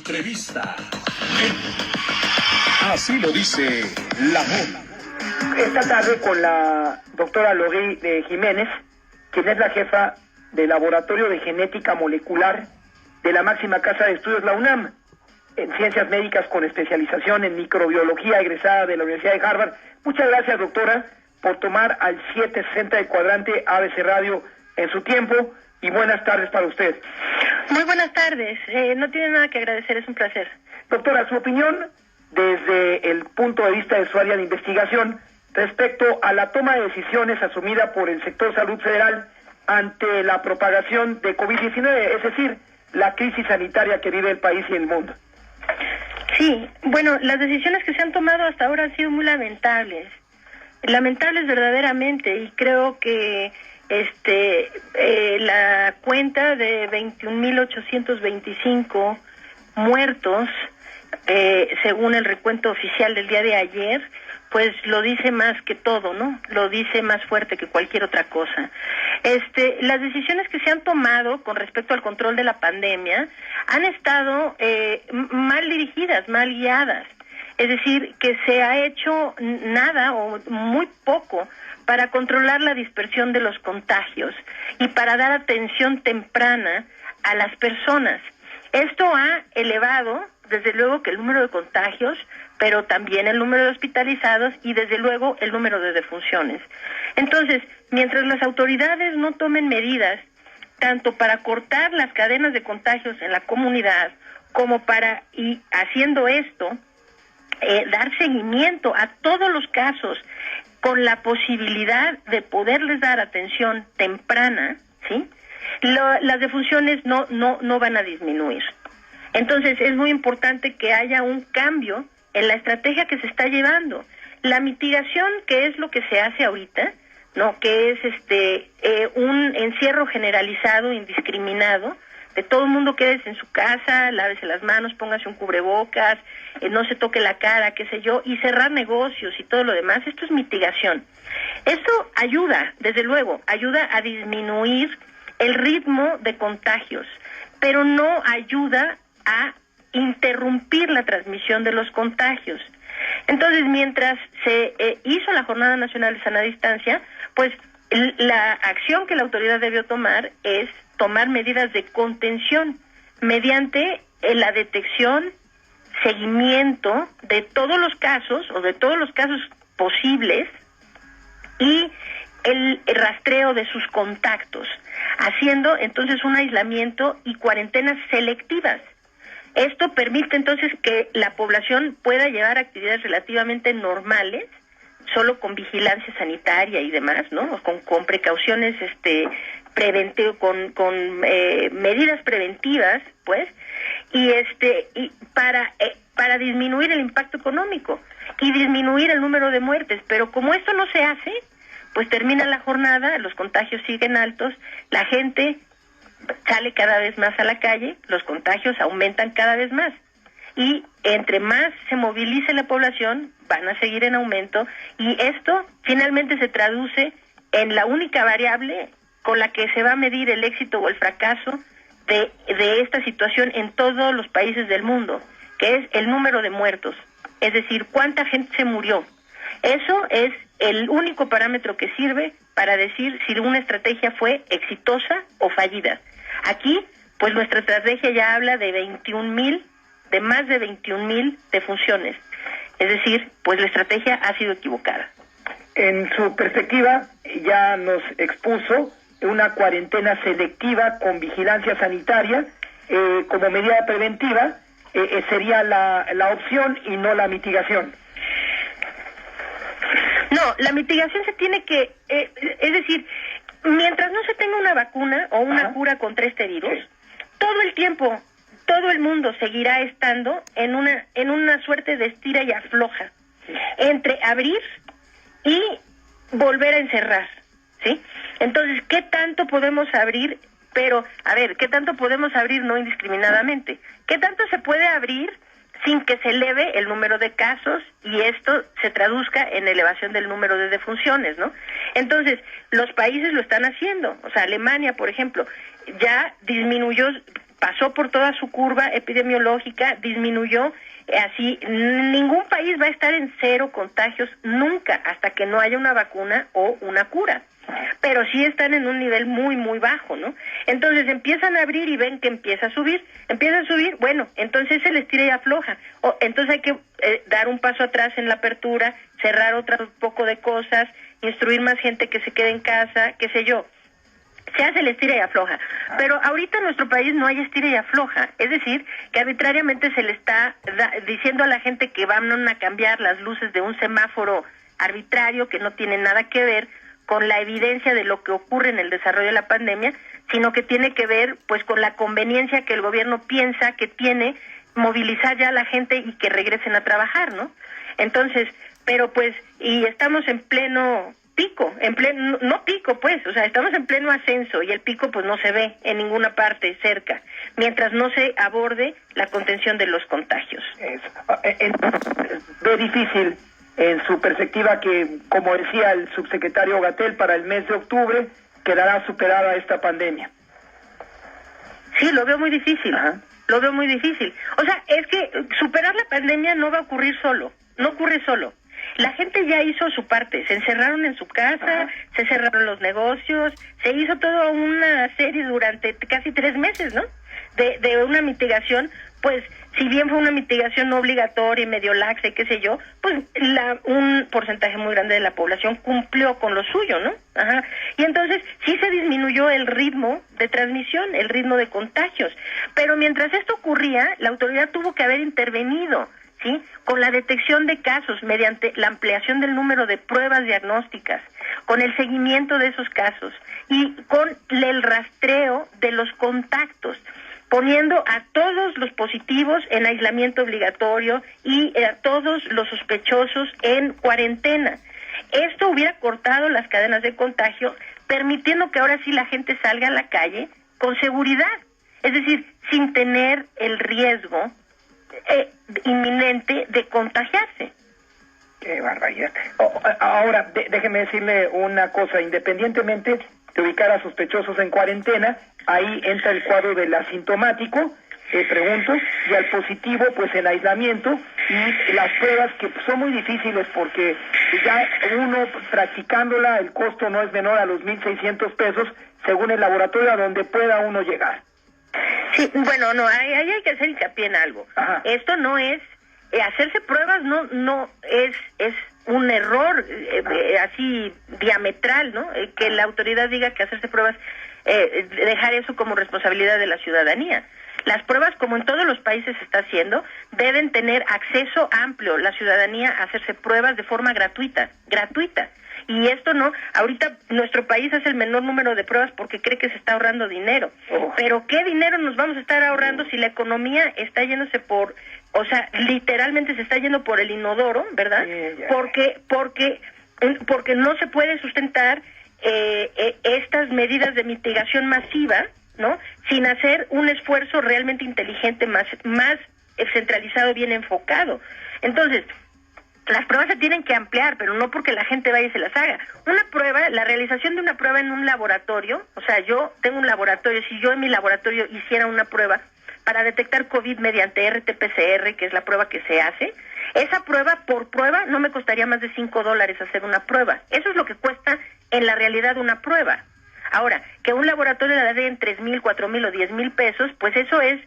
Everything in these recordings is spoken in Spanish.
Entrevista. Así lo dice la Mona. Esta tarde con la doctora Lorey Jiménez, quien es la jefa del Laboratorio de Genética Molecular de la máxima casa de estudios, la UNAM, en ciencias médicas con especialización en microbiología, egresada de la Universidad de Harvard. Muchas gracias, doctora, por tomar al 760 de Cuadrante ABC Radio en su tiempo, y buenas tardes para usted. Muy buenas tardes, no tiene nada que agradecer, es un placer. Doctora, su opinión desde el punto de vista de su área de investigación respecto a la toma de decisiones asumida por el sector salud federal ante la propagación de COVID-19, es decir, la crisis sanitaria que vive el país y el mundo. Sí, bueno, las decisiones que se han tomado hasta ahora han sido muy lamentables verdaderamente, y creo que la cuenta de 21.825 muertos, según el recuento oficial del día de ayer, pues lo dice más que todo, ¿no? Lo dice más fuerte que cualquier otra cosa. Las decisiones que se han tomado con respecto al control de la pandemia han estado mal dirigidas, mal guiadas. Es decir, que se ha hecho nada o muy poco para controlar la dispersión de los contagios y para dar atención temprana a las personas. Esto ha elevado, desde luego, que el número de contagios, pero también el número de hospitalizados y, desde luego, el número de defunciones. Entonces, mientras las autoridades no tomen medidas, tanto para cortar las cadenas de contagios en la comunidad, como para, y haciendo esto, dar seguimiento a todos los casos, con la posibilidad de poderles dar atención temprana, ¿sí? Las defunciones no van a disminuir. Entonces es muy importante que haya un cambio en la estrategia que se está llevando. La mitigación, que es lo que se hace ahorita, ¿no? Que es un encierro generalizado, indiscriminado, de todo el mundo quédese en su casa, lávese las manos, póngase un cubrebocas, no se toque la cara, qué sé yo, y cerrar negocios y todo lo demás. Esto es mitigación. Esto ayuda, desde luego, ayuda a disminuir el ritmo de contagios, pero no ayuda a interrumpir la transmisión de los contagios. Entonces, mientras se hizo la Jornada Nacional de Sana Distancia, pues la acción que la autoridad debió tomar es tomar medidas de contención mediante la detección, seguimiento de todos los casos o de todos los casos posibles y el rastreo de sus contactos, haciendo entonces un aislamiento y cuarentenas selectivas. Esto permite entonces que la población pueda llevar actividades relativamente normales, solo con vigilancia sanitaria y demás, ¿no? Con precauciones con medidas preventivas, pues, y para disminuir el impacto económico y disminuir el número de muertes. Pero como esto no se hace, pues termina la jornada, los contagios siguen altos, la gente sale cada vez más a la calle, los contagios aumentan cada vez más. Y entre más se movilice la población, van a seguir en aumento, y esto finalmente se traduce en la única variable con la que se va a medir el éxito o el fracaso de esta situación en todos los países del mundo, que es el número de muertos, es decir, cuánta gente se murió. Eso es el único parámetro que sirve para decir si una estrategia fue exitosa o fallida. Aquí, pues nuestra estrategia ya habla de más de 21,000 defunciones. Es decir, pues la estrategia ha sido equivocada. En su perspectiva, ya nos expuso una cuarentena selectiva con vigilancia sanitaria como medida preventiva, sería la opción y no la mitigación. No, la mitigación se tiene que, es decir, mientras no se tenga una vacuna o una cura contra este virus, todo el tiempo, todo el mundo seguirá estando en una suerte de estira y afloja entre abrir y volver a encerrar, ¿sí? Entonces, ¿qué tanto podemos abrir? Pero, a ver, ¿qué tanto podemos abrir no indiscriminadamente? ¿Qué tanto se puede abrir sin que se eleve el número de casos y esto se traduzca en elevación del número de defunciones, ¿no? Entonces, los países lo están haciendo. O sea, Alemania, por ejemplo, ya disminuyó pasó por toda su curva epidemiológica, disminuyó, así ningún país va a estar en 0 contagios nunca hasta que no haya una vacuna o una cura. Pero sí están en un nivel muy, muy bajo, ¿no? Entonces empiezan a abrir y ven que empieza a subir, bueno, entonces se les tira y afloja. Entonces hay que dar un paso atrás en la apertura, cerrar otro poco de cosas, instruir más gente que se quede en casa, qué sé yo. Se hace el estira y afloja. Pero ahorita en nuestro país no hay estira y afloja. Es decir, que arbitrariamente se le está diciendo a la gente que van a cambiar las luces de un semáforo arbitrario que no tiene nada que ver con la evidencia de lo que ocurre en el desarrollo de la pandemia, sino que tiene que ver pues con la conveniencia que el gobierno piensa que tiene movilizar ya a la gente y que regresen a trabajar, ¿no? Entonces, pero pues, y estamos en pleno pico, no pico pues, o sea, estamos en pleno ascenso y el pico pues no se ve en ninguna parte cerca, mientras no se aborde la contención de los contagios. Ve difícil en su perspectiva que, como decía el subsecretario Gatell, para el mes de octubre quedará superada esta pandemia. Sí, lo veo muy difícil. Ajá. Lo veo muy difícil. O sea, es que superar la pandemia no va a ocurrir solo, no ocurre solo. La gente ya hizo su parte, se encerraron en su casa, se cerraron los negocios, se hizo toda una serie durante casi 3 meses, ¿no? De una mitigación, pues, si bien fue una mitigación no obligatoria y medio laxa y qué sé yo, pues un porcentaje muy grande de la población cumplió con lo suyo, ¿no? Ajá. Y entonces sí se disminuyó el ritmo de transmisión, el ritmo de contagios. Pero mientras esto ocurría, la autoridad tuvo que haber intervenido, ¿sí? Con la detección de casos mediante la ampliación del número de pruebas diagnósticas, con el seguimiento de esos casos y con el rastreo de los contactos, poniendo a todos los positivos en aislamiento obligatorio y a todos los sospechosos en cuarentena. Esto hubiera cortado las cadenas de contagio, permitiendo que ahora sí la gente salga a la calle con seguridad, es decir, sin tener el riesgo inminente de contagiarse. Qué barbaridad. Ahora, déjeme decirle una cosa, independientemente de ubicar a sospechosos en cuarentena, ahí entra el cuadro del asintomático, pregunto, y al positivo pues en aislamiento, y las pruebas que son muy difíciles porque ya uno practicándola el costo no es menor a los 1,600 pesos según el laboratorio a donde pueda uno llegar. Sí, bueno, no, ahí hay que hacer hincapié en algo. Ajá. Esto no es, hacerse pruebas no es un error así diametral, ¿no? Que la autoridad diga que hacerse pruebas, dejar eso como responsabilidad de la ciudadanía. Las pruebas, como en todos los países se está haciendo, deben tener acceso amplio la ciudadanía a hacerse pruebas de forma gratuita. Y esto no, ahorita nuestro país hace el menor número de pruebas porque cree que se está ahorrando dinero. Pero ¿qué dinero nos vamos a estar ahorrando si la economía está yéndose por, o sea, literalmente se está yendo por el inodoro, ¿verdad? Porque no se puede sustentar estas medidas de mitigación masiva, ¿no? Sin hacer un esfuerzo realmente inteligente, más centralizado, bien enfocado. Entonces, las pruebas se tienen que ampliar, pero no porque la gente vaya y se las haga. Una prueba, la realización de una prueba en un laboratorio, o sea, yo tengo un laboratorio, si yo en mi laboratorio hiciera una prueba para detectar COVID mediante RT-PCR, que es la prueba que se hace, esa prueba por prueba no me costaría más de $5 hacer una prueba. Eso es lo que cuesta en la realidad una prueba. Ahora, que un laboratorio le dé en 3,000, 4,000 o 10,000 pesos, pues eso es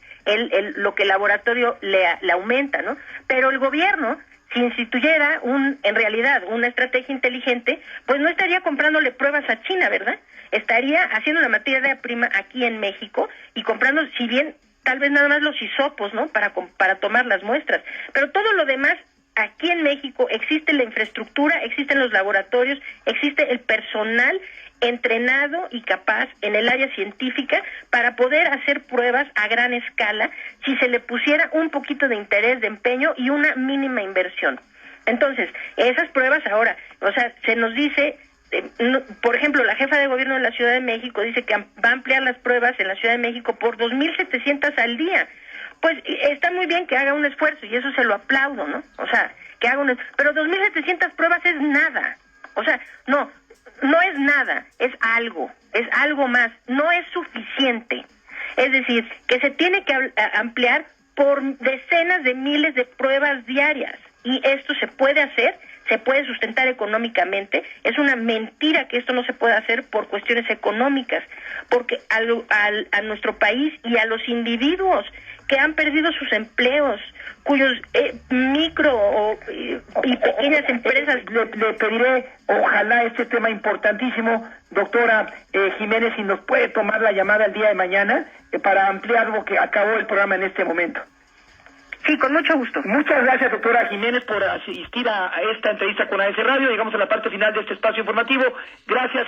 lo que el laboratorio le aumenta, ¿no? Pero el gobierno, si instituyera en realidad una estrategia inteligente, pues no estaría comprándole pruebas a China, ¿verdad? Estaría haciendo la materia prima aquí en México y comprando, si bien tal vez nada más los hisopos, ¿no? Para tomar las muestras, pero todo lo demás aquí en México existe la infraestructura, existen los laboratorios, existe el personal entrenado y capaz en el área científica para poder hacer pruebas a gran escala si se le pusiera un poquito de interés, de empeño y una mínima inversión. Entonces, esas pruebas ahora, o sea, se nos dice, por ejemplo, la jefa de gobierno de la Ciudad de México dice que va a ampliar las pruebas en la Ciudad de México por 2,700 al día. Pues está muy bien que haga un esfuerzo y eso se lo aplaudo, ¿no? O sea, que haga pero 2,700 pruebas es nada. O sea, no es nada, es algo más, no es suficiente. Es decir, que se tiene que ampliar por decenas de miles de pruebas diarias. Y esto se puede hacer, se puede sustentar económicamente. Es una mentira que esto no se pueda hacer por cuestiones económicas, porque a nuestro país y a los individuos que han perdido sus empleos, cuyos micro y pequeñas empresas... Le pediré, ojalá este tema importantísimo, doctora Jiménez, si nos puede tomar la llamada el día de mañana para ampliar lo que acabó el programa en este momento. Sí, con mucho gusto. Muchas gracias, doctora Jiménez, por asistir a esta entrevista con AS Radio. Llegamos a la parte final de este espacio informativo. Gracias.